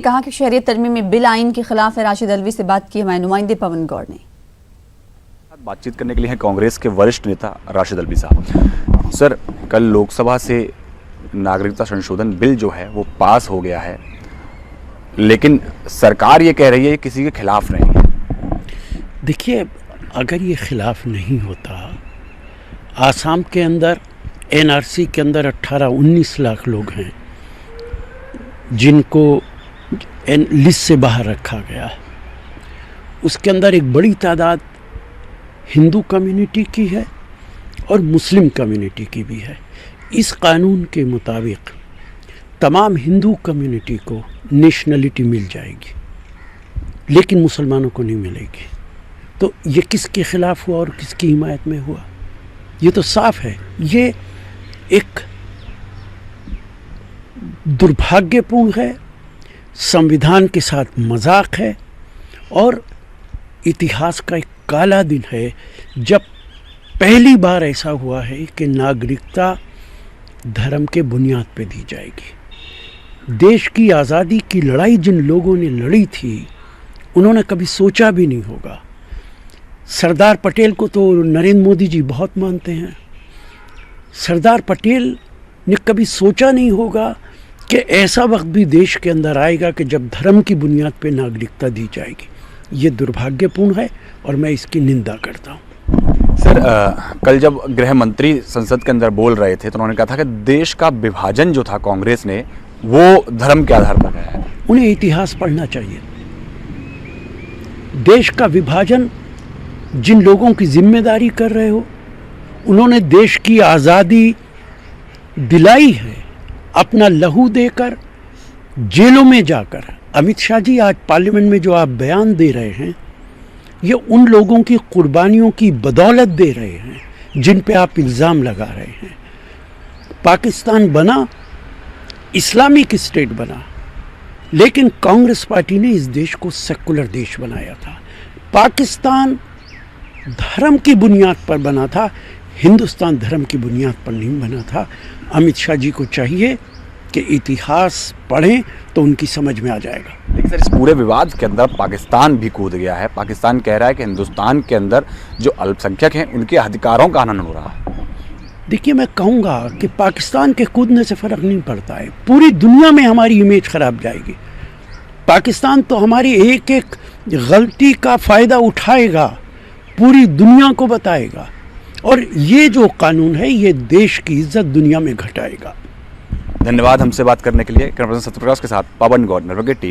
कहा कि शहरियत तरमीम में बिल आइन के खिलाफ है। राशिद अल्वी से बात की हमारे नुमाइंदे पवन गौर ने। बातचीत करने के लिए हैं कांग्रेस के वरिष्ठ नेता राशिद अल्वी साहब। सर, कल लोकसभा से नागरिकता संशोधन बिल जो है वो पास हो गया है, लेकिन सरकार ये कह रही है किसी के खिलाफ नहीं है। देखिए, अगर ये खिलाफ नहीं होता, आसाम के अंदर एनआरसी के अंदर 18-19 लाख लोग हैं जिनको लिस्ट से बाहर रखा गया है। उसके अंदर एक बड़ी तादाद हिंदू कम्युनिटी की है और मुस्लिम कम्युनिटी की भी है। इस कानून के मुताबिक तमाम हिंदू कम्युनिटी को नेशनलिटी मिल जाएगी, लेकिन मुसलमानों को नहीं मिलेगी। तो ये किसके खिलाफ हुआ और किसकी हिमायत में हुआ? ये तो साफ है। ये एक दुर्भाग्यपूर्ण है, संविधान के साथ मजाक है और इतिहास का एक काला दिन है जब पहली बार ऐसा हुआ है कि नागरिकता धर्म के बुनियाद पे दी जाएगी। देश की आज़ादी की लड़ाई जिन लोगों ने लड़ी थी, उन्होंने कभी सोचा भी नहीं होगा। सरदार पटेल को तो नरेंद्र मोदी जी बहुत मानते हैं। सरदार पटेल ने कभी सोचा नहीं होगा कि ऐसा वक्त भी देश के अंदर आएगा कि जब धर्म की बुनियाद पे नागरिकता दी जाएगी। ये दुर्भाग्यपूर्ण है और मैं इसकी निंदा करता हूँ। सर, कल जब गृह मंत्री संसद के अंदर बोल रहे थे तो उन्होंने कहा था कि देश का विभाजन जो था कांग्रेस ने वो धर्म के आधार पर है। उन्हें इतिहास पढ़ना चाहिए। देश का विभाजन जिन लोगों की जिम्मेदारी कर रहे हो, उन्होंने देश की आज़ादी दिलाई है अपना लहू देकर, जेलों में जाकर। अमित शाह जी, आज पार्लियामेंट में जो आप बयान दे रहे हैं, ये उन लोगों की कुर्बानियों की बदौलत दे रहे हैं जिन पे आप इल्ज़ाम लगा रहे हैं। पाकिस्तान बना, इस्लामिक स्टेट बना, लेकिन कांग्रेस पार्टी ने इस देश को सेकुलर देश बनाया था। पाकिस्तान धर्म की बुनियाद पर बना था, हिंदुस्तान धर्म की बुनियाद पर नहीं बना था। अमित शाह जी को चाहिए कि इतिहास पढ़ें तो उनकी समझ में आ जाएगा। लेकिन सर, इस पूरे विवाद के अंदर पाकिस्तान भी कूद गया है। पाकिस्तान कह रहा है कि हिंदुस्तान के अंदर जो अल्पसंख्यक हैं उनके अधिकारों का हनन हो रहा है। देखिए, मैं कहूँगा कि पाकिस्तान के कूदने से फ़र्क नहीं पड़ता है। पूरी दुनिया में हमारी इमेज ख़राब जाएगी। पाकिस्तान तो हमारी एक एक गलती का फ़ायदा उठाएगा, पूरी दुनिया को बताएगा, और ये जो कानून है ये देश की इज्जत दुनिया में घटाएगा। धन्यवाद हमसे बात करने के लिए। कैमरामैन सत्यप्रकाश के साथ पवन गौर, नेटवर्क 18।